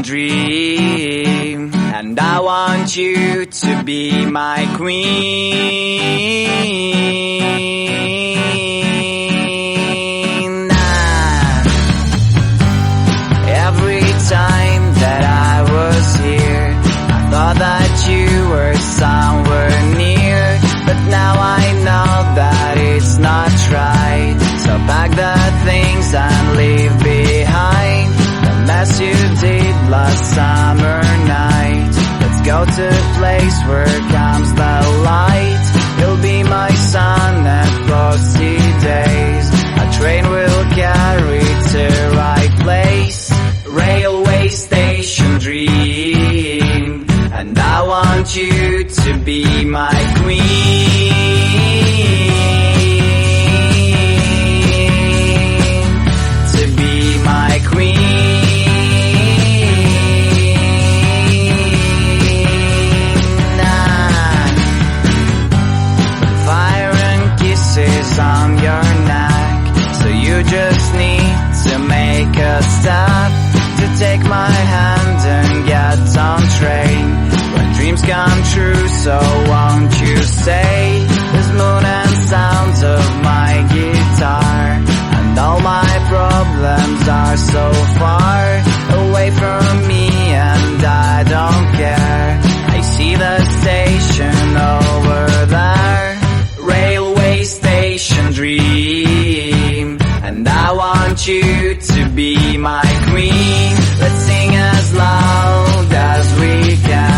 dream, and I want you to be my queen. Every time that I was here, I thought that you were somewhere near, but now I know that it's not right. So pack the things and leave behind the mess you did last summer night. Let's go to a place where comes the light. You'll be my sun and frosty days. A train will carry to right place. Railway station dream, and I want you to be my queen. To be my queen. Fire and kisses on your neck, so you just need to make a step to take my hand and get on train. When dreams come true, so won't you say there's moon and sounds of my guitar, and all my problems are so far away from me, and I don't care. I see the station over there, railway station dream, and I want you to be my queen. Let's sing as loud as we can.